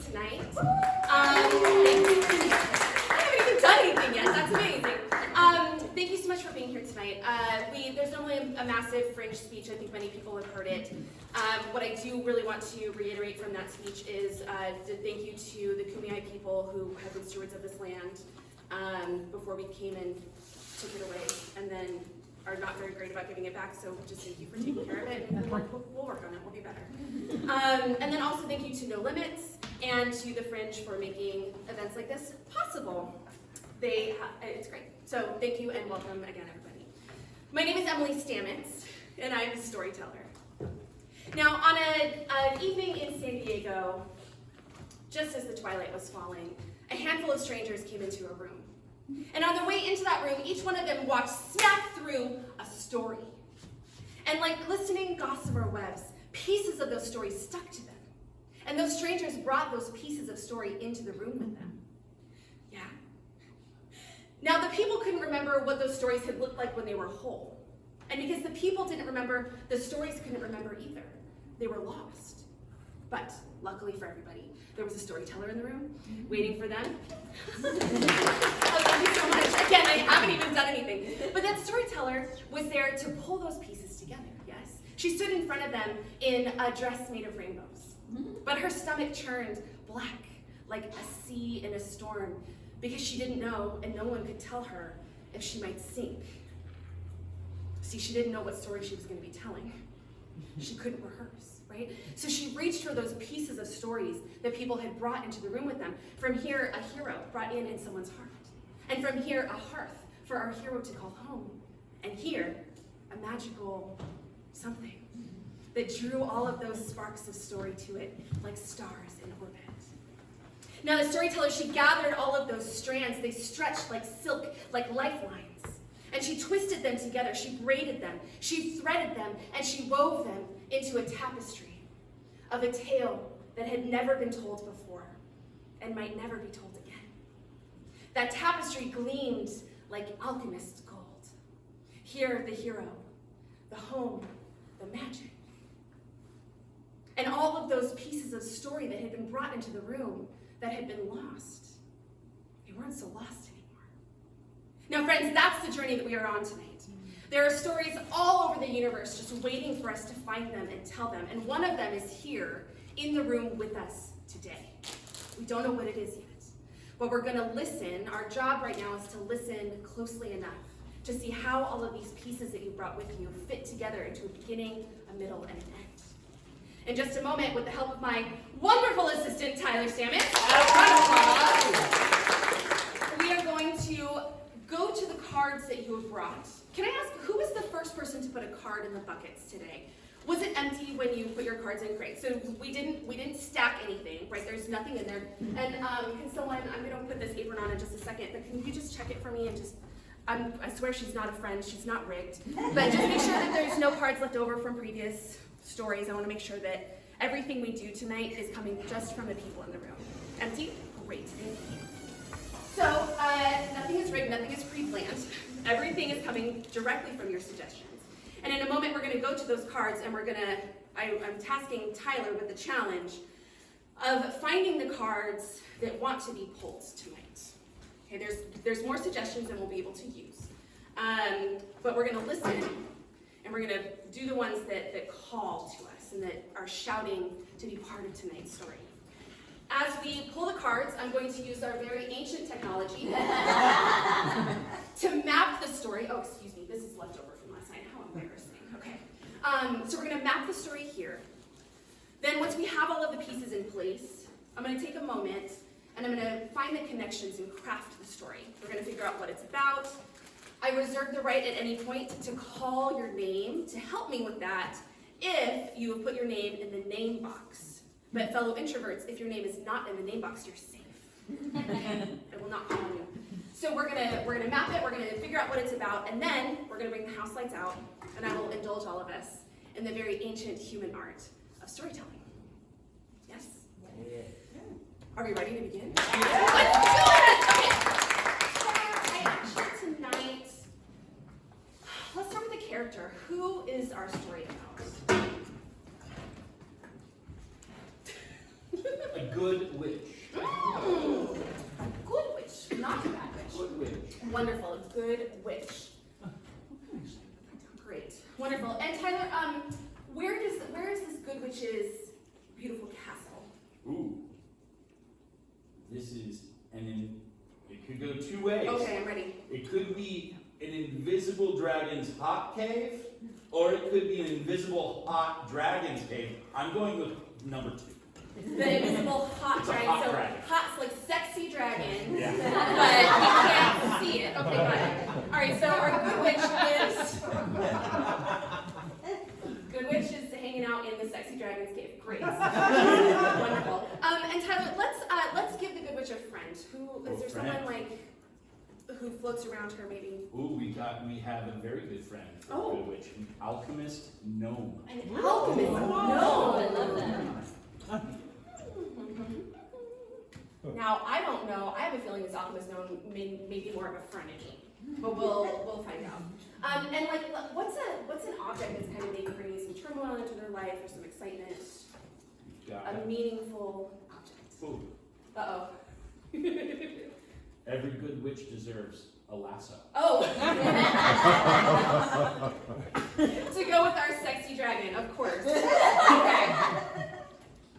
tonight. I haven't even done anything yet. That's amazing. Thank you so much for being here tonight. There's normally a massive Fringe speech. I think many people have heard it. What I do really want to reiterate from that speech is to thank you to the Kumeyaay people who have been stewards of this land before we came and took it away, and then are not very great about giving it back, so just thank you for taking care of it, and we'll work on it, we'll be better. And then also thank you to No Limits and to the Fringe for making events like this possible. It's great. So thank you and welcome again, everybody. My name is Emily Stamets, and I'm a storyteller. Now, on an evening in San Diego, just as the twilight was falling, a handful of strangers came into a room. And on their way into that room, each one of them walked smack through a story. And like glistening gossamer webs, pieces of those stories stuck to them. And those strangers brought those pieces of story into the room with them. Yeah. Now the people couldn't remember what those stories had looked like when they were whole. And because the people didn't remember, the stories couldn't remember either. They were lost. But luckily for everybody, there was a storyteller in the room waiting for them. Oh, thank you so much. Again, I haven't even done anything. But that storyteller was there to pull those pieces together, yes? She stood in front of them in a dress made of rainbows. But her stomach churned black like a sea in a storm because she didn't know, and no one could tell her if she might sink. See, she didn't know what story she was going to be telling. She couldn't rehearse, right? So she reached for those pieces of stories that people had brought into the room with them. From here, a hero brought in someone's heart. And from here, a hearth for our hero to call home. And here, a magical something that drew all of those sparks of story to it like stars in orbit. Now the storyteller, she gathered all of those strands. They stretched like silk, like lifelines. And she twisted them together, she braided them, she threaded them, and she wove them into a tapestry of a tale that had never been told before and might never be told again. That tapestry gleamed like alchemist's gold. Here, the hero, the home, the magic. And all of those pieces of story that had been brought into the room that had been lost, they weren't so lost anymore. Now, friends, that's the journey that we are on tonight. There are stories all over the universe just waiting for us to find them and tell them. And one of them is here in the room with us today. We don't know what it is yet. But we're going to listen. Our job right now is to listen closely enough to see how all of these pieces that you brought with you fit together into a beginning, a middle, and an end. In just a moment, with the help of my wonderful assistant, Tyler Stamets, we are going to go to the cards that you have brought. Can I ask, who was the first person to put a card in the buckets today? Was it empty when you put your cards in? Great. So we didn't stack anything, right? There's nothing in there. And can someone, I'm going to put this apron on in just a second, but can you just check it for me and just, I swear she's not a friend, she's not rigged. But just make sure that there's no cards left over from previous stories. I want to make sure that everything we do tonight is coming just from the people in the room. Empty? Great. Thank you. So, nothing is rigged, nothing is pre-planned. Everything is coming directly from your suggestions. And in a moment, we're going to go to those cards, and I'm tasking Tyler with the challenge of finding the cards that want to be pulled tonight. Okay, there's more suggestions than we'll be able to use. But we're going to listen, and we're going to do the ones that call to us and that are shouting to be part of tonight's story. As we pull the cards, I'm going to use our very ancient technology to map the story. Oh, excuse me, this is left over from last night. How embarrassing. Okay. So we're going to map the story here. Then once we have all of the pieces in place, I'm going to take a moment and I'm going to find the connections and craft the story. We're going to figure out what it's about. I reserve the right at any point to call your name to help me with that if you have put your name in the name box. But fellow introverts, if your name is not in the name box, you're safe. I will not call you. So we're gonna map it, we're gonna figure out what it's about, and then we're gonna bring the house lights out, and I will indulge all of us in the very ancient human art of storytelling. Yes? Yeah. Are we ready to begin? Yeah. Let's do it! Okay. I actually tonight, let's start with the character. Who is our story about? A good witch. Good witch, not a bad witch. Good witch. Wonderful, a good witch. Great, wonderful. And Tyler, where is this good witch's beautiful castle? Ooh. This is it could go two ways. Okay, I'm ready. It could be an invisible dragon's hot cave, or it could be an invisible hot dragon's cave. I'm going with number 2. The invisible hot It's a dragon. hot So dragon. hot's like sexy dragon, Yeah. but you can't see it. Okay, got it. All right, so our good witch is hanging out in the sexy dragon's cave. Great, wonderful. And Tyler, let's give the good witch a friend. Who is there? Friend. Someone like who floats around her, maybe? Ooh, we have a very good friend for Oh. good witch, an alchemist gnome. An alchemist. No, I love that. Now, I don't know. I have a feeling this alchemist gnome may be more of a frenemy, but we'll find out. And like, what's an object that's kind of maybe bringing some turmoil into their life or some excitement? Got A it. meaningful object. Ooh. Uh-oh. Every good witch deserves a lasso. Oh! To go with our sexy dragon, of course. Okay.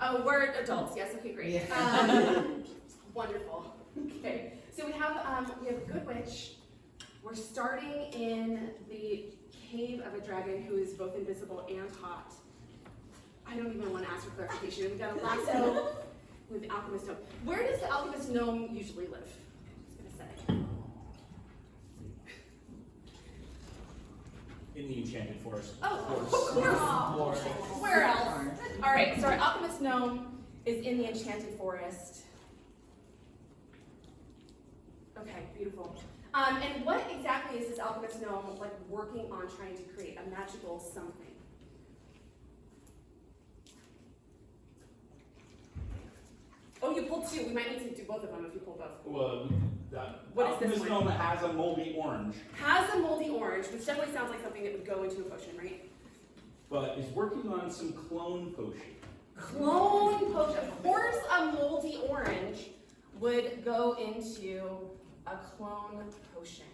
Oh, we're adults, yes, okay, great. Wonderful. Okay, so we have a good witch. We're starting in the cave of a dragon who is both invisible and hot. I don't even want to ask for clarification. We've got a lasso with alchemist gnome. Where does the alchemist gnome usually live? I was gonna say. In the enchanted forest. Oh, of course. Where else? All right, so our alchemist gnome is in the enchanted forest. Okay, beautiful. And what exactly is this alchemist gnome like working on trying to create a magical something? Oh, you pulled 2. We might need to do both of them if you pull both. Well, What is this alchemist one? gnome has a moldy orange, Has a moldy orange, which definitely sounds like something that would go into a potion, right? but is working on some clone potion. Clone potion. Of course, a moldy orange would go into a clone potion.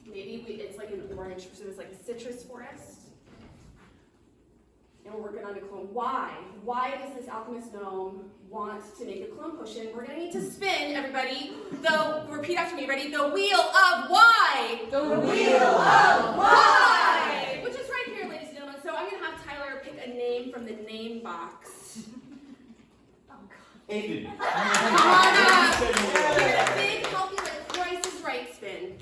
Maybe it's like an orange, so it's like a citrus forest. And we're working on a clone. Why? Why does this alchemist gnome want to make a clone potion? We're gonna need to spin, everybody. Repeat after me, ready? The wheel of why? The wheel of Why? Which is right here, ladies and gentlemen. So I'm gonna have Tyler pick a name from the name box. Oh God. Aiden. Come on up. Give it a big, healthy, like Price is Right spin.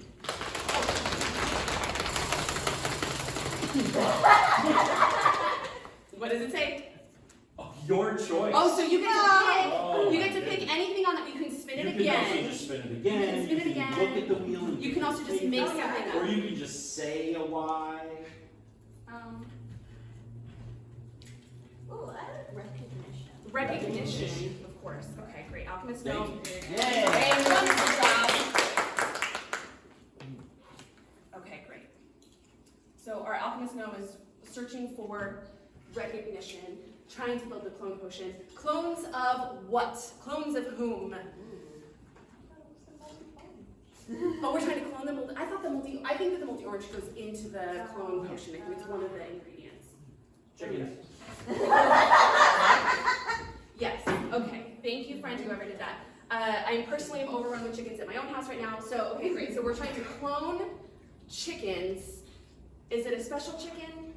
What does it say? Oh, your choice. Oh, so you get to pick. Oh, You get to my pick goodness. anything on it. You can spin it You can also again. just spin it again. You can spin it You again. can look at the wheel. And You can also just think, make something or up. you can just say a why. Ooh, recognition. Recognition, of course. Okay, great. Alchemist gnome. Thank you. Great, wonderful job. Okay, great. So our alchemist gnome is searching for recognition, trying to build the clone potion. Clones of what? Clones of whom? Oh, we're trying to clone the moldy. I think that the moldy orange goes into the clone potion. I think it's one of the ingredients. Chickens. Yes. Okay. Thank you, friend, whoever did that. I personally am overrun with chickens at my own house right now. So, okay, great. So we're trying to clone chickens. Is it a special chicken?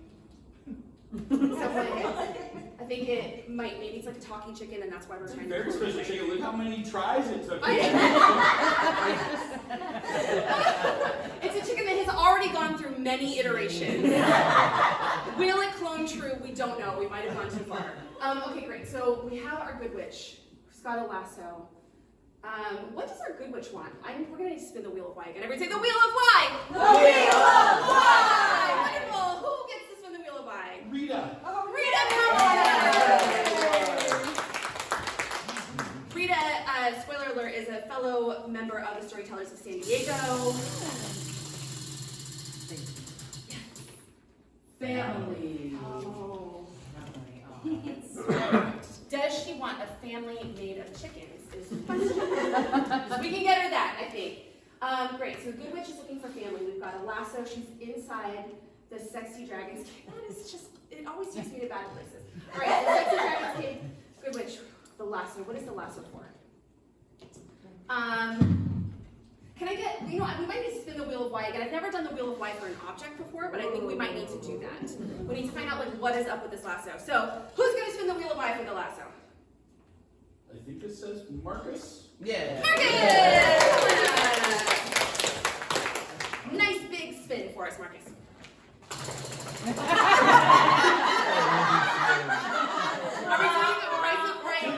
I think it might. Maybe it's like a talking chicken, and that's why we're It's a trying very to clone special it. chicken. Look how many tries it took. It's a chicken that has already gone through many iterations. Will it clone true? We don't know. We might have gone too far. Okay, great. So we have our good witch, who's got a lasso. What does our good witch want? We're going to need to spin the wheel of why again. Everybody say the wheel of why! The wheel of why! Wonderful. Who gets to spin the wheel of why? Rita. Rita, spoiler alert, is a fellow member of the Storytellers of San Diego. Family. Oh. Does she a family made of chickens is the question. So we can get her that, I think. Great, so Good Witch is looking for family. We've got a lasso. She's inside the sexy dragon's cave. That is just, it always takes me to bad places. All right, the sexy dragon's cave. Good Witch, the lasso. What is the lasso for? Can I get, we might need to spin the Wheel of Why again. I've never done the Wheel of Why for an object before, but I think we might need to do that. We need to find out what is up with this lasso. So, who's going to spin the Wheel of Why for the lasso? I think it says Marcus. Yeah. Marcus! Nice big spin for us, Marcus. Are we doing it right?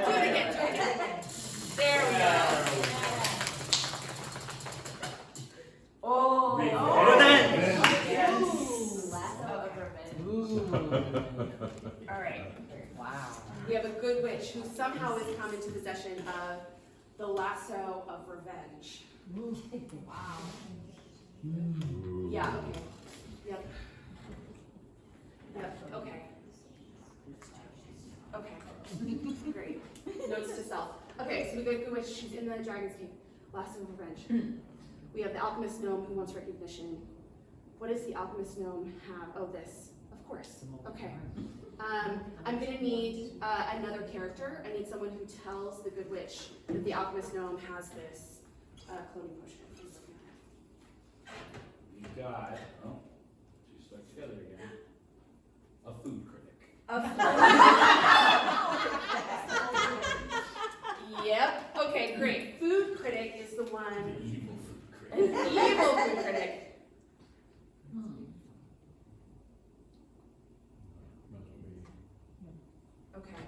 Do it again. There we go. Oh. Lasso of revenge. All right. Wow. We have a Good Witch who somehow has come into possession of the lasso of revenge. Wow. Yeah, okay. Yep. Okay. Okay. Great. Notes to self. Okay, so we got Good Witch. She's in the dragon's cave. Lasso of revenge. We have the alchemist gnome who wants recognition. What does the alchemist gnome have? Oh, this. Of course. Okay. I'm going to need another character. I need someone who tells the Good Witch that the alchemist gnome has this cloning potion. You got, oh, she's stuck together again. A food critic. Yep. Okay, great. Food critic is the one. Evil food An critic. evil food critic. Okay.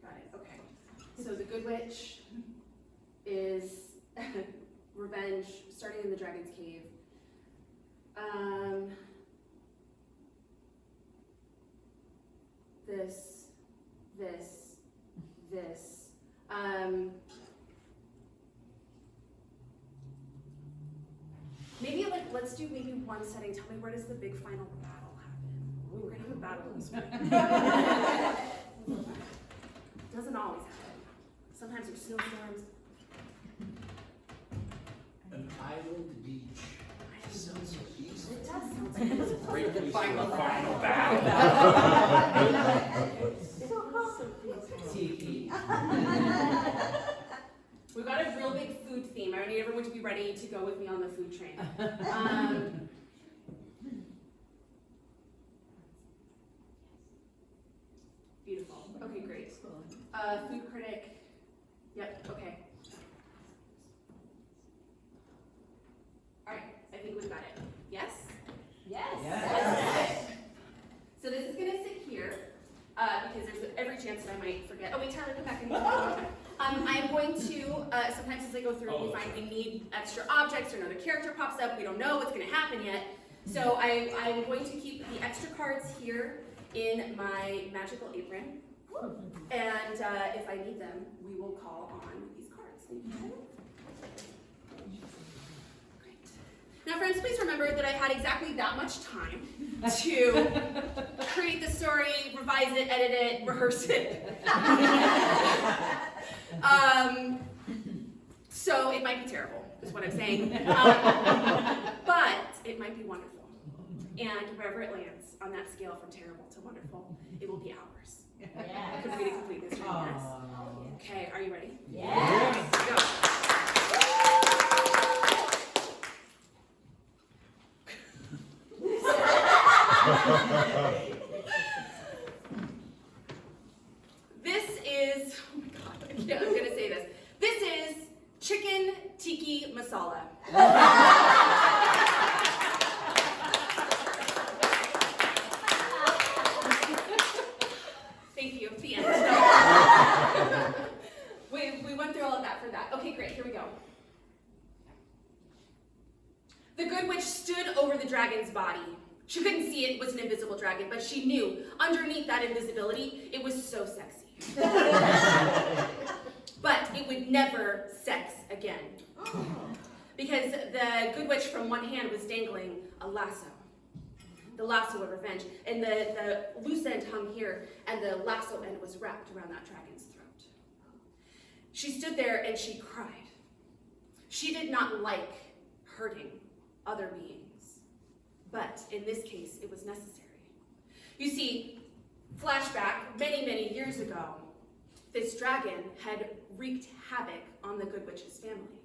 Got it. Okay. So the Good Witch is revenge, starting in the dragon's cave. This. Maybe let's do maybe one setting. Tell me, where does the big final battle happen? We're gonna have a battle this week. Doesn't always happen. Sometimes there's snowstorms. An island beach. Sounds so peaceful. It does sound like it's Great place for Final a final battle. battle. Tiki. We've got a real big food theme. I need everyone to be ready to go with me on the food train. Beautiful. Okay, great. Food critic. Yep, okay. All right, I think we've got it. Yes? Yes. Yes. So this is going to sit here because there's every chance that I might forget. Oh wait, Tyler, come back and I'm going to, sometimes as I go through, we find we need extra objects or another character pops up. We don't know what's going to happen yet. So I'm going to keep the extra cards here in my magical apron. And if I need them, we will call on these cards. Great. Now, friends, please remember that I've had exactly that much time to create the story, revise it, edit it, rehearse it. So it might be terrible, is what I'm saying. But it might be wonderful. And wherever it lands on that scale from terrible to wonderful, it will be ours. Yes. Complete this right, yes. Okay, are you ready? Yes. Go. This is, oh my god, I'm gonna say this. This is chicken tiki masala. Thank you, the end. We went through all of that for that. Okay, great, here we go. The Good Witch stood over over the dragon's body. She couldn't see it was an invisible dragon, but she knew underneath that invisibility, it was so sexy. But it would never sex again. Because the good witch from one hand was dangling a lasso. The lasso of revenge. And the loose end hung here, and the lasso end was wrapped around that dragon's throat. She stood there and she cried. She did not like hurting other beings. But in this case, it was necessary. You see, flashback, many, many years ago, this dragon had wreaked havoc on the good witch's family.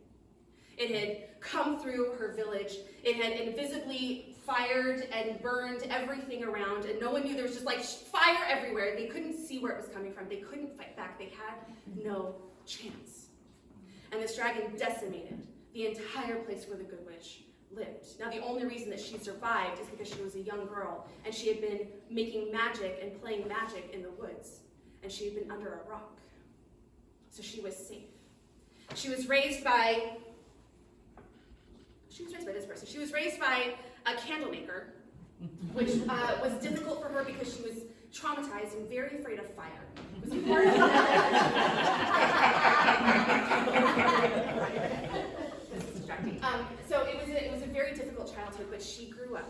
It had come through her village. It had invisibly fired and burned everything around, and no one knew. There was just like fire everywhere. They couldn't see where it was coming from. They couldn't fight back. They had no chance. And this dragon decimated the entire place where the good witch lived. Now, the only reason that she survived is because she was a young girl, and she had been making magic and playing magic in the woods, and she had been under a rock. So she was safe. She was raised by this person. She was raised by a candle maker, which was difficult for her because she was traumatized and very afraid of fire. It was important. This is distracting. So it was a very difficult childhood, but she grew up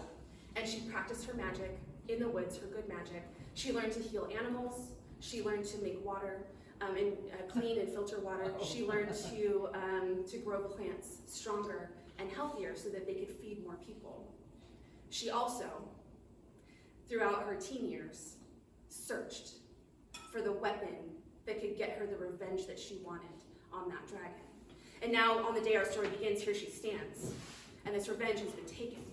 and she practiced her magic in the woods, her good magic. She learned to heal animals. She learned to make water. And clean and filter water. She learned to grow plants stronger and healthier so that they could feed more people. She also, throughout her teen years, searched for the weapon that could get her the revenge that she wanted on that dragon. And now, on the day our story begins, here she stands, and this revenge has been taken.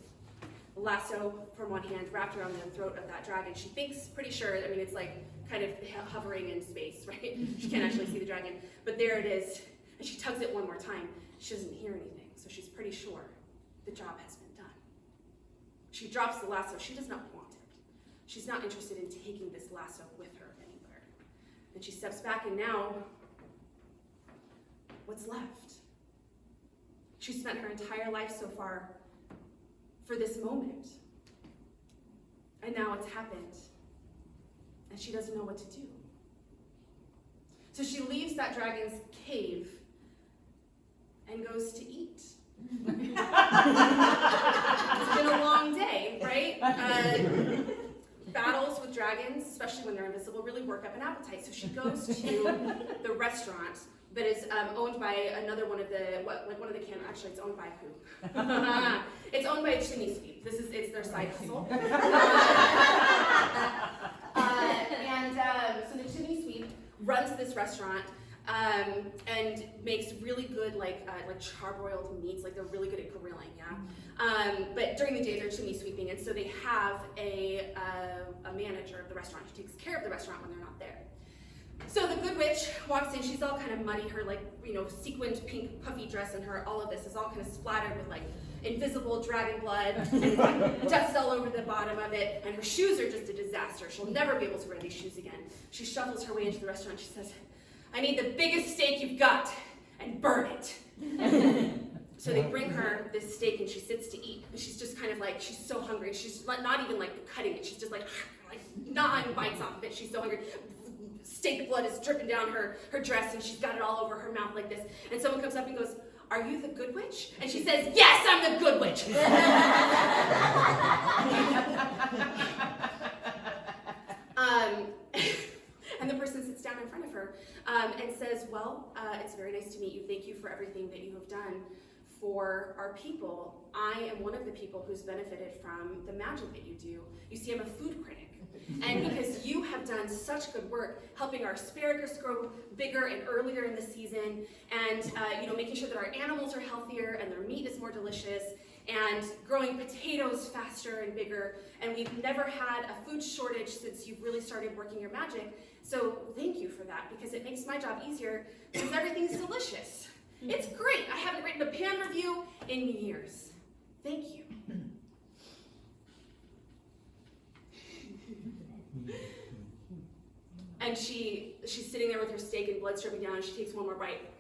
The lasso from one hand wrapped around the throat of that dragon. She thinks, pretty sure, I mean, it's like kind of hovering in space, right? She can't actually see the dragon, but there it is. And she tugs it one more time. She doesn't hear anything, so she's pretty sure the job has been done. She drops the lasso. She does not want it. She's not interested in taking this lasso with her anywhere. And she steps back, and now, what's left? She spent her entire life so far for this moment. And now it's happened. And she doesn't know what to do. So she leaves that dragon's cave and goes to eat. It's been a long day, right? Battles with dragons, especially when they're invisible, really work up an appetite. So she goes to the restaurant that is owned by another one of the, actually it's owned by who? It's owned by a chimney sweep. It's their side hustle. So the chimney sweep runs this restaurant and makes really good like charbroiled meats. Like they're really good at grilling, yeah. But during the day they're chimney sweeping, and so they have a manager of the restaurant who takes care of the restaurant when they're not there. So the good witch walks in. She's all kind of muddy. Her sequined pink puffy dress and her all of this is all kind of splattered with like invisible dragon blood and dust all over the bottom of it. And her shoes are just a disaster. She'll never be able to wear these shoes again. She shuffles her way into the restaurant. She says, "I need the biggest steak you've got and burn it." So they bring her this steak and she sits to eat. And she's just kind of like, she's so hungry. She's not even like cutting it. She's just like gnawing bites off of it. She's so hungry. Steak blood is dripping down her dress, and she's got it all over her mouth like this. And someone comes up and goes, "Are you the good witch?" And she says, "Yes, I'm the good witch." And the person sits down in front of her and says, "Well, it's very nice to meet you. Thank you for everything that you have done for our people. I am one of the people who's benefited from the magic that you do. You see, I'm a food critic. And because you have done such good work helping our asparagus grow bigger and earlier in the season, and making sure that our animals are healthier and their meat is more delicious, and growing potatoes faster and bigger, and we've never had a food shortage since you've really started working your magic. So thank you for that, because it makes my job easier because everything's delicious. It's great. I haven't written a pan review in years. Thank you." And she's sitting there with her steak and blood dripping down, and she takes one more bite.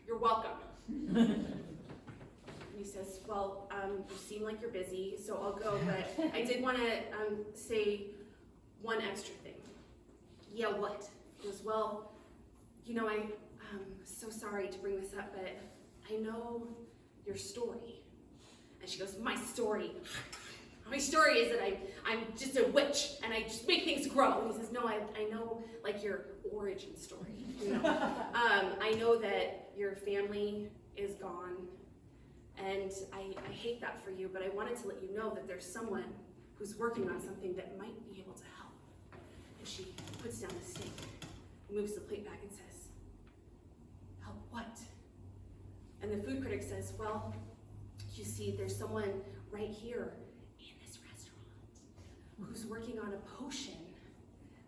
"You're welcome." And he says, "Well, you seem like you're busy, so I'll go, but I did want to say one extra thing. Yeah, what? He goes, well, I'm so sorry to bring this up, but I know your story. And she goes, my story? My story is that I'm just a witch, and I just make things grow. And he says, no, I know, like, your origin story. I know that your family is gone, and I hate that for you, but I wanted to let you know that there's someone who's working on something that might be able to help. And she puts down the steak, moves the plate back and says, help what? And the food critic says, well, you see, there's someone right here in this restaurant who's working on a potion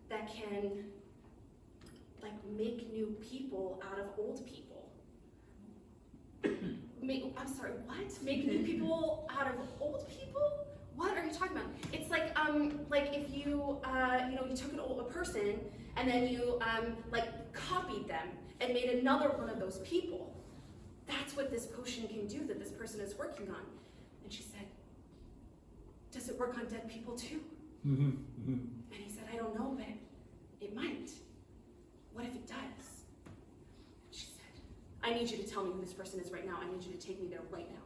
that can, like, make new people out of old people. I'm sorry, what? Make new people out of old people? What are you talking about? It's like if you, you took a person and then you, copied them and made another one of those people. That's what this potion can do that this person is working on. And she said, does it work on dead people too? And he said, I don't know, but it might. What if it does? She said, I need you to tell me who this person is right now. I need you to take me there right now.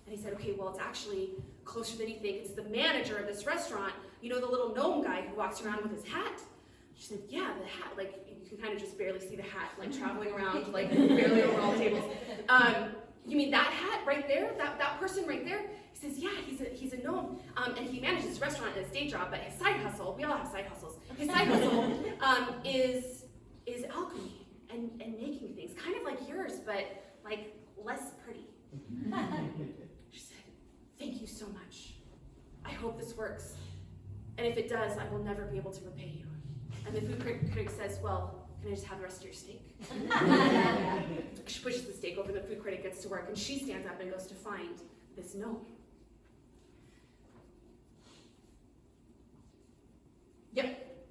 And he said, okay, well, it's actually closer than you think. It's the manager of this restaurant. You know the little gnome guy who walks around with his hat? She said, yeah, the hat. Like, you can kind of just barely see the hat, like, traveling around, like, barely over all the tables. You mean that hat right there? That person right there? He says, yeah, he's a gnome. And he manages his restaurant as a day job, but his side hustle, we all have side hustles. His side hustle is alchemy and making things, kind of like yours, but, like, less pretty. She said, thank you so much. I hope this works. And if it does, I will never be able to repay you. And the food critic says, well, can I just have the rest of your steak? She pushes the steak over, the food critic gets to work, and she stands up and goes to find this gnome. Yep.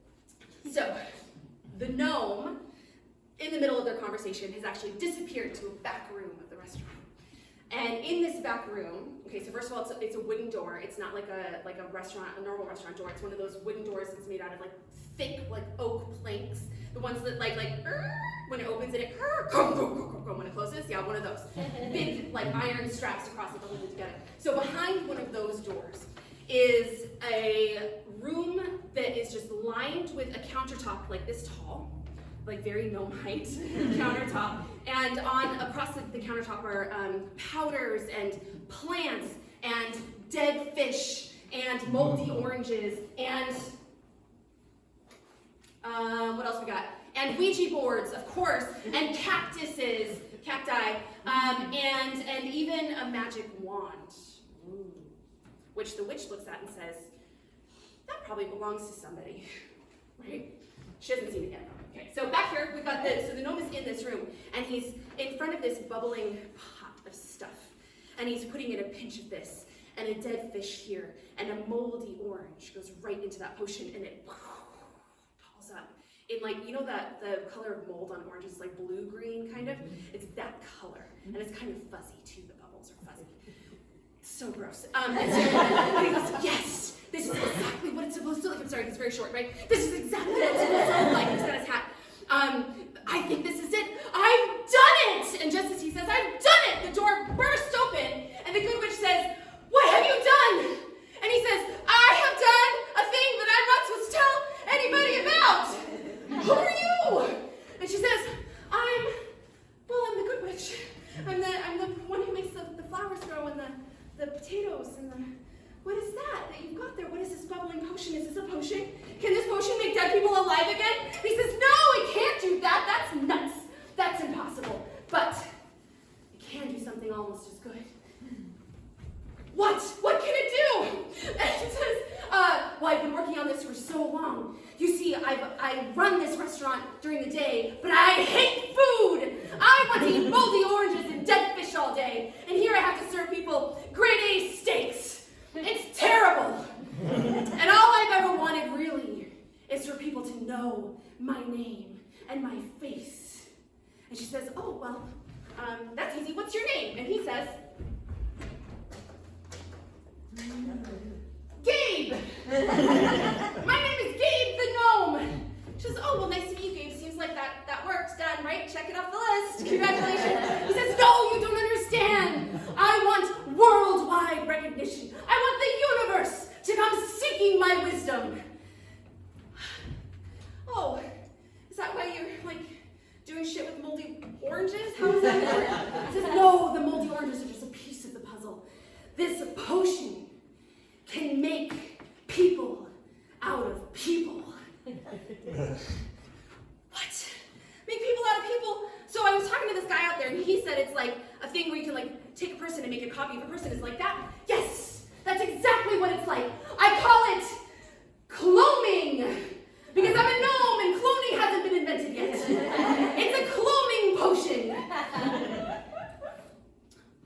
So, the gnome, in the middle of their conversation, has actually disappeared to a back room of the restaurant. And in this back room, okay, so first of all, it's a wooden door. It's not like a restaurant, a normal restaurant door. It's one of those wooden doors that's made out of like thick, like oak planks. The ones that like when it opens and it when it closes. Yeah, one of those big like iron straps across it to hold it together. So behind one of those doors is a room that is just lined with a countertop like this tall, like very gnome height countertop, and across the countertop are powders and plants and dead fish and moldy oranges and what else we got? And Ouija boards, of course, and cacti, and even a magic wand, which the witch looks at and says, that probably belongs to somebody, right? She hasn't seen it yet. Okay, so back here, we've got this. So the gnome is in this room, and he's in front of this bubbling pot of stuff. And he's putting in a pinch of this, and a dead fish here, and a moldy orange goes right into that potion, and it falls up. In like, you know that the color of mold on oranges is like blue-green, kind of? It's that color, and it's kind of fuzzy, too. The bubbles are fuzzy. It's so gross. And he goes, yes! This is exactly what it's supposed to look like. I'm sorry, he's very short, right? This is exactly what it's supposed to look like. He's got his hat. I think this is it. I've done it! And just as he says, I've done it, the door bursts open, and the good witch says, what have you done? And he says, I have done a thing that I'm not supposed to tell anybody about. Who are you? And she says, I'm the good witch. I'm the one who makes the flowers grow and the potatoes and the... What is that you've got there? What is this bubbling potion? Is this a potion? Can this potion make dead people alive again? And he says, no, it can't do that. That's nuts. That's impossible. But it can do something almost as good. What? What can it do? And he says, well, I've been working on this for so long. You see, I run this restaurant during the day, but I hate food. I want to eat moldy oranges and dead fish all day. And here I have to serve people grade A steaks. It's terrible. And all I've ever wanted, really, is for people to know my name and my face. And she says, oh, well, that's easy. What's your name? And he says, Gabe! My name is Gabe the Gnome. She says, oh, well, nice to meet you, Gabe. Seems like that work's done, right? Check it off the list. Congratulations. He says, no, you don't understand. I want worldwide recognition. I want the universe to come seeking my wisdom. Oh, is that why you're, like, doing shit with moldy oranges? How does that work? He says, no, the moldy oranges are just a piece of the puzzle. This potion can make people out of people. What? Make people out of people? So I was talking to this guy out there, and he said it's like a thing where you can like take a person and make a copy of a person. Is like that? Yes, that's exactly what it's like. I call it cloning because I'm a gnome, and cloning hasn't been invented yet. It's a cloning potion.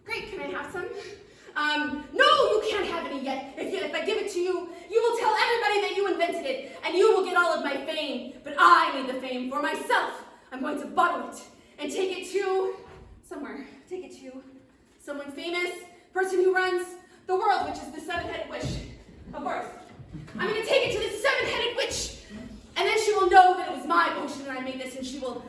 Great. Can I have some? No, you can't have any yet. If I give it to you, you will tell everybody that you invented it, and you will get all of my fame. But I need the fame for myself. I'm going to bottle it and take it to somewhere. Take it to someone famous, person who runs the world, which is the seven-headed witch. Of course. I'm going to take it to the seven-headed witch, and then she will know that it was my potion and I made this, and she will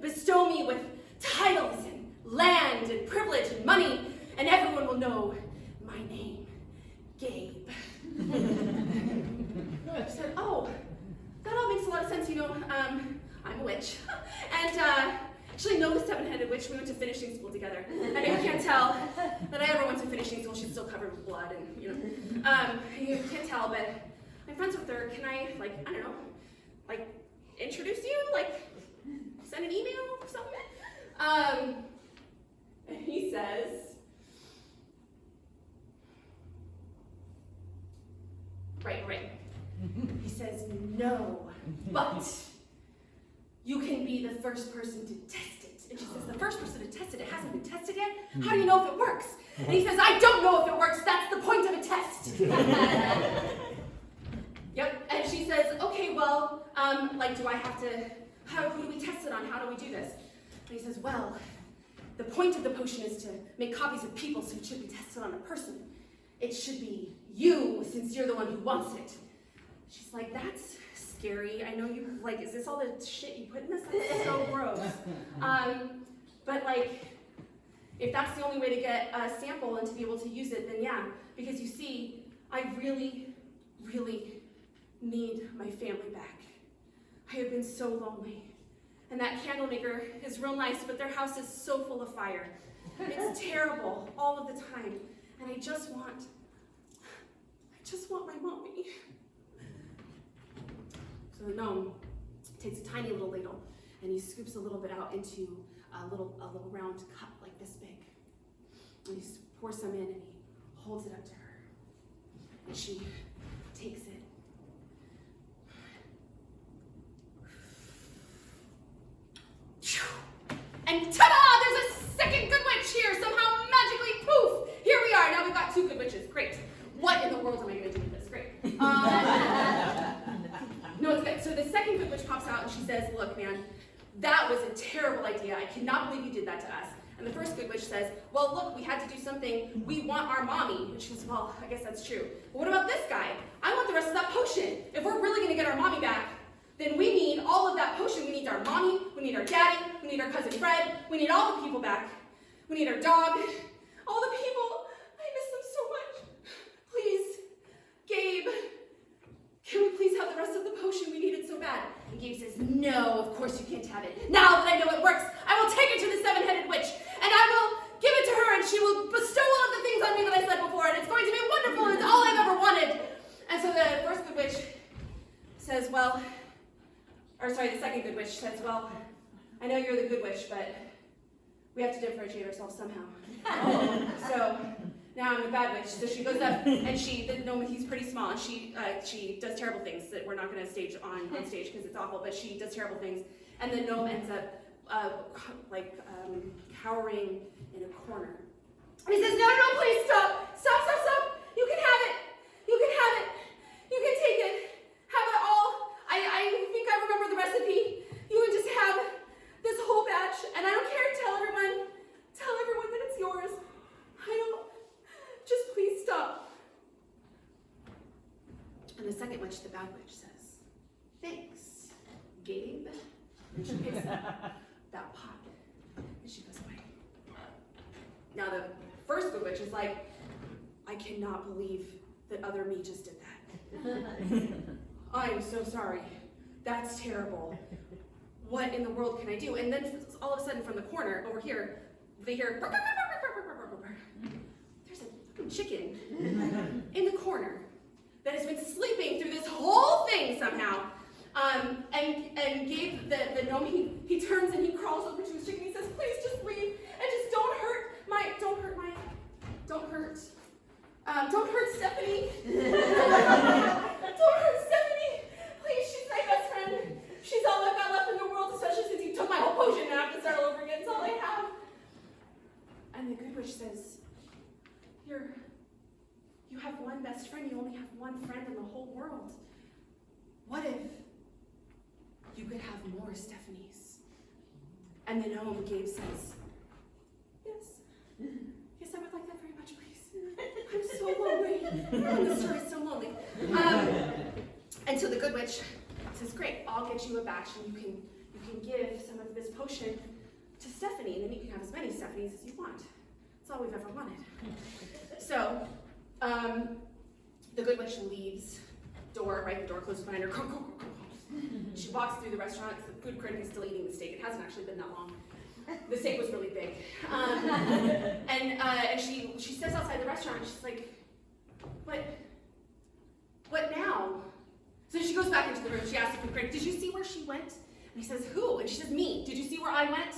bestow me with titles and land and privilege and money, and everyone will know my name, Gabe. I said, oh, that all makes a lot of sense. You know, I'm a witch. And actually know the seven-headed witch. We went to finishing school together. And if you can't tell that I ever went to finishing school, she's still covered with blood. And, you know, you can't tell, but I'm friends with her. Can I, like, I don't know, like, introduce you? Like, send an email or something? And he says, Right. He says, no, but you can be the first person to test it. And she says, the first person to test it? It hasn't been tested yet? How do you know if it works? And he says, I don't know if it works. That's the point of a test. Yep. And she says, okay, well, like, do I have to, who do we test it on? How do we do this? And he says, well, the point of the potion is to make copies of people, so it should be tested on a person. It should be you, since you're the one who wants it. She's like, that's scary. I know you, like, is this all the shit you put in this? That's so gross. But, like, if that's the only way to get a sample and to be able to use it, then yeah. Because you see, I really, really need my family back. I have been so lonely. And that candle maker is real nice, but their house is so full of fire. It's terrible all of the time. And I just want my mommy. So the gnome takes a tiny little ladle and he scoops a little bit out into a little round cup like this big. And he pours some in and he holds it up to her. And she takes it. And ta-da! There's a second good witch here! Somehow, magically, poof! Here we are! Now we've got two good witches. Great. What in the world am I going to do with this? Great. No, it's good. So the second good witch pops out and she says, look, man, that was a terrible idea. I cannot believe you did that to us. And the first good witch says, well, look, we had to do something. We want our mommy. And she says, well, I guess that's true. But what about this guy? I want the rest of that potion. If we're really going to get our mommy back, then we need all of that potion. We need our mommy, we need our daddy, we need our cousin Fred, we need all the people back. We need our dog, all the people. I miss them so much. Please, Gabe, can we please have the rest of the potion? We need it so bad. And Gabe says, no, of course you can't have it. Now that I know it works, I will take it to the seven-headed witch, and I will give it to her, and she will bestow all of the things on me that I said before, and it's going to be wonderful, and it's all I've ever wanted. And so the first good witch says, the second good witch says, well, I know you're the good witch, but we have to differentiate ourselves somehow. So now I'm the bad witch. So she goes up and the gnome, he's pretty small, and she does terrible things that we're not going to stage on stage because it's awful, but she does terrible things. And the gnome ends up cowering in a corner. And he says, no, please stop. Stop. You can have it. You can have it. You can take it. Have it all. I think I remember the recipe. You would just have this whole batch, and I don't care. Tell everyone that it's yours. Just please stop. the second witch, the bad witch, says, "Thanks, Gabe." And she picks up that pot, and she goes away. Now the first good witch is like, "I cannot believe that other me just did that. I'm so sorry. That's terrible. What in the world can I do?" And then all of a sudden from the corner over here, they hear, there's a fucking chicken in the corner that has been sleeping through this whole thing somehow. And Gabe, the gnome, he turns and he crawls over to his chicken. He says, "Please just leave and just don't hurt Stephanie. Don't hurt Stephanie. Please, she's my best friend. She's all I've got left in the world, especially since you took my whole potion and I have to start all over again. It's all I have." And the good witch says, you have one best friend. You only have one friend in the whole world. What if you could have more Stephanies? And the gnome Gabe says, Yes, I would like that very much, please. I'm so lonely. And the story's so lonely. And so the good witch says, "Great, I'll get you a batch and you can give some of this potion to Stephanie, and then you can have as many Stephanies as you want. That's all we've ever wanted." So the good witch leaves, the door closes behind her. She walks through the restaurant. The food critic is still eating the steak. It hasn't actually been that long. The steak was really big. And she steps outside the restaurant and she's like, what now? So she goes back into the room. She asks the food critic, "Did you see where she went?" And he says, "Who?" And she says, "Me. Did you see where I went?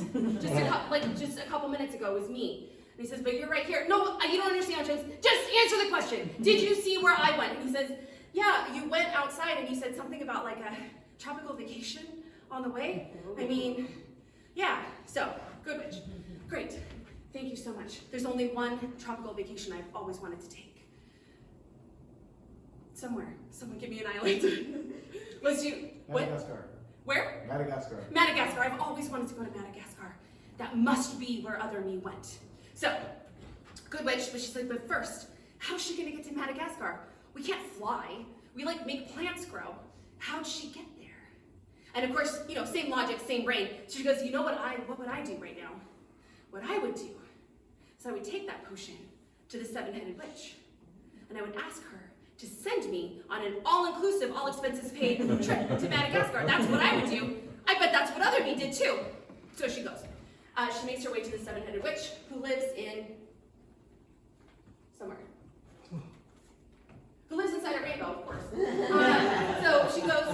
Just a couple minutes ago, it was me." And he says, "But you're right here." "No, you don't understand, James. Just answer the question. Did you see where I went?" And he says, "Yeah, you went outside and you said something about like a tropical vacation on the way. I mean, yeah, so, good witch. Great, thank you so much. There's only one tropical vacation I've always wanted to take. Somewhere, someone give me an island." Madagascar. Where? Madagascar. Madagascar, I've always wanted to go to Madagascar. That must be where other me went. So, good witch, but she's like, "But first, how's she gonna get to Madagascar? We can't fly. We make plants grow. How'd she get there?" And of course, same logic, same brain. So she goes, what would I do right now? What I would do is I would take that potion to the seven-headed witch, and I would ask her to send me on an all-inclusive, all-expenses-paid trip to Madagascar. That's what I would do. I bet that's what other me did too. So she goes. She makes her way to the seven-headed witch, who lives in somewhere. Who lives inside a rainbow, of course. So she goes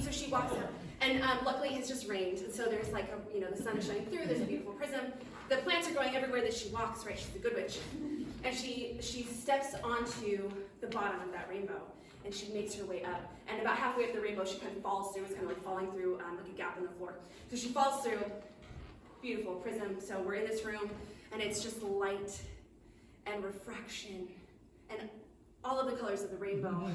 and she walks up. And luckily it's just rained, and so there's the sun is shining through, there's a beautiful prism. The plants are growing everywhere that she walks, right? She's a good witch. And she steps onto the bottom of that rainbow, and she makes her way up. And about halfway up the rainbow, she kind of falls through. It's kind of like falling through like a gap in the floor. So she falls through, beautiful prism. So we're in this room, and it's just light and refraction and all of the colors of the rainbow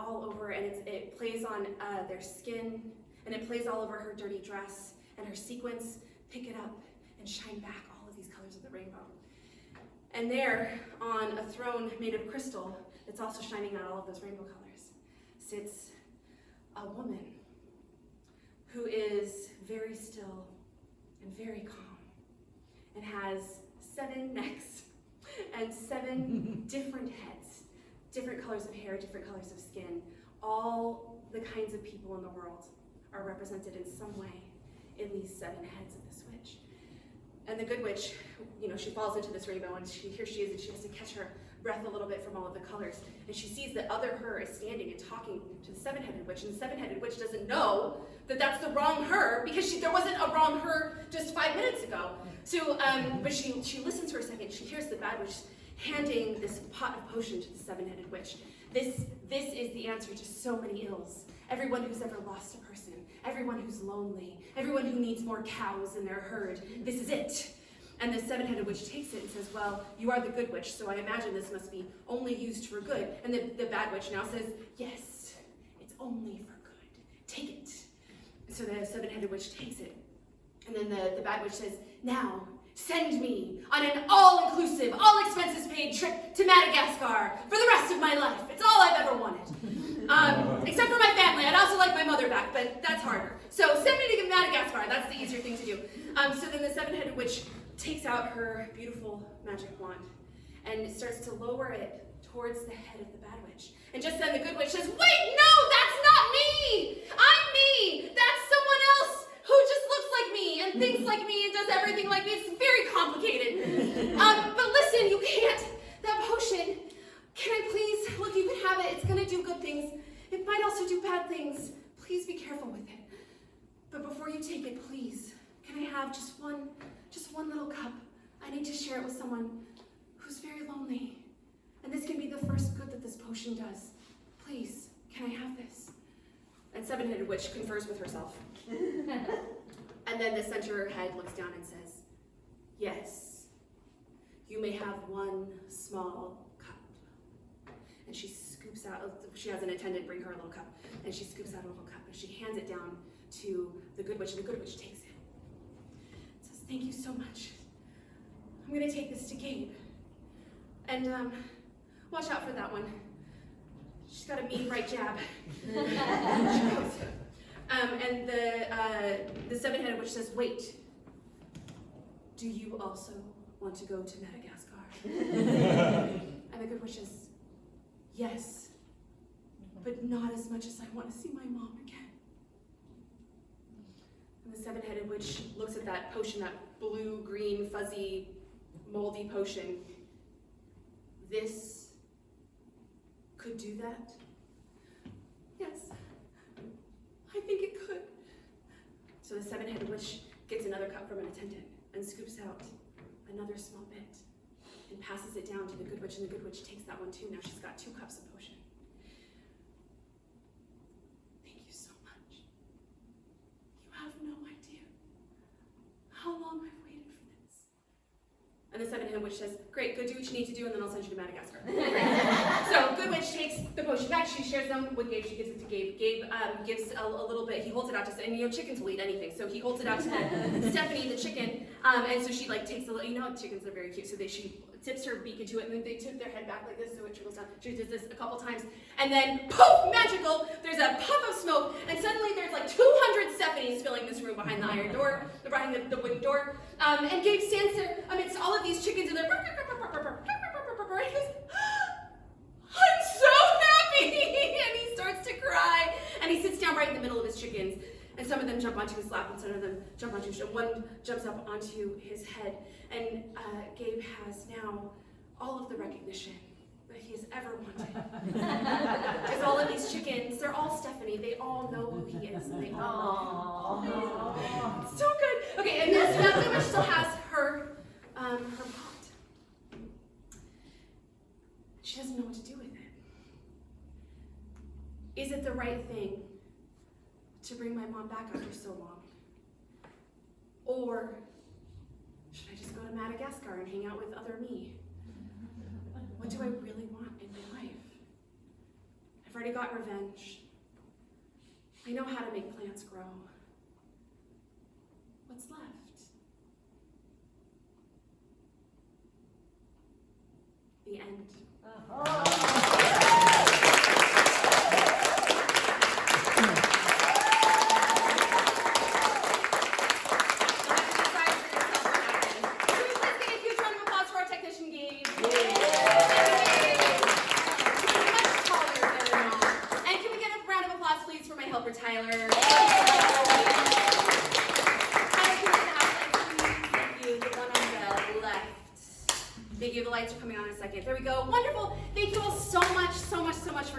all over, and it plays on their skin, and it plays all over her dirty dress, and her sequins pick it up and shine back all of these colors of the rainbow. And there, on a throne made of crystal, that's also shining out all of those rainbow colors, sits a woman who is very still and very calm, and has 7 necks and 7 different heads, different colors of hair, different colors of skin. All the kinds of people in the world are represented in some way in these 7 heads of this witch. And the good witch, she falls into this rainbow, and here she is, and she has to catch her breath a little bit from all of the colors. And she sees that other her is standing and talking to the 7-headed witch, and the 7-headed witch doesn't know that that's the wrong her, because there wasn't a wrong her just 5 minutes ago. So, but she listens for a second. She hears the bad witch handing this pot of potion to the 7-headed witch. This is the answer to so many ills. Everyone who's ever lost a person, everyone who's lonely, everyone who needs more cows in their herd, this is it. And the 7-headed witch takes it and says, "Well, you are the good witch, so I imagine this must be only used for good." And the bad witch now says, "Yes, it's only for good. Take it." So the 7-headed witch takes it. And then the bad witch says, "Now, send me on an all-inclusive, all-expenses-paid trip to Madagascar for the rest of my life. It's all I've ever wanted." Except for my family. I'd also like my mother back, but that's harder. So send me to Madagascar. That's the easier thing to do. So then the seven-headed witch takes out her beautiful magic wand and starts to lower it towards the head of the bad witch. And just then the good witch says, wait, no, that's not me! I'm me! That's someone else who just looks like me and thinks like me and does everything like me. It's very complicated. But listen, you can't. That potion, can I please? Look, you can have it. It's going to do good things. It might also do bad things. Please be careful with it. But before you take it, please, can I have just one little cup? I need to share it with someone who's very lonely. And this can be the first good that this potion does. Please, can I have this? And seven-headed witch confers with herself. And then the center head looks down and says, yes, you may have one small cup. And she scoops out, she has an attendant bring her a little cup, and she scoops out a little cup, and she hands it down to the good witch, and the good witch takes it. And says, thank you so much. I'm gonna take this to Gabe. And watch out for that one. She's got a mean right jab. She goes. And the seven-headed witch says, wait, do you also want to go to Madagascar? And the good witch says, yes, but not as much as I want to see my mom again. And the seven-headed witch looks at that potion, that blue, green, fuzzy, moldy potion. This could do that? Yes, I think it could. So the seven-headed witch gets another cup from an attendant and scoops out another small bit and passes it down to the good witch, and the good witch takes that one too. Now she's got 2 cups of potion. Thank you so much. You have no idea how long I've waited for this. And the seven-headed witch says, great, go do what you need to do, and then I'll send you to Madagascar. So good witch takes the potion back. She shares them with Gabe. She gives it to Gabe. Gabe gives a little bit. He holds it out to, and chickens will eat anything. So he holds it out to Stephanie, the chicken. And so she takes a little. Chickens are very cute. So she tips her beak into it, and then they tip their head back like this, so it trickles down. She does this a couple times, and then poof, magical. There's a puff of smoke, and suddenly there's 200 Stephanies filling this room behind the iron door, behind the wooden door. And Gabe stands there amidst all of these chickens, and they're. He goes, I'm so happy! And he starts to cry. And he sits down right in the middle of his chickens. And some of them jump onto his lap, and some of them jump onto his shoulder. One jumps up onto his head. And Gabe has now all of the recognition that he has ever wanted. Because all of these chickens, they're all Stephanie. They all know who he is. And they all know him. It's so good. Okay, and this family witch still has her pot. She doesn't know what to do with it. Is it the right thing to bring my mom back after so long? Or should I just go to Madagascar and hang out with other me? What do I really want in my life? I've already got revenge. I know how to make plants grow. What's left? The end. Thank you. The lights are coming on in a second. There we go. Wonderful. Thank you all so much for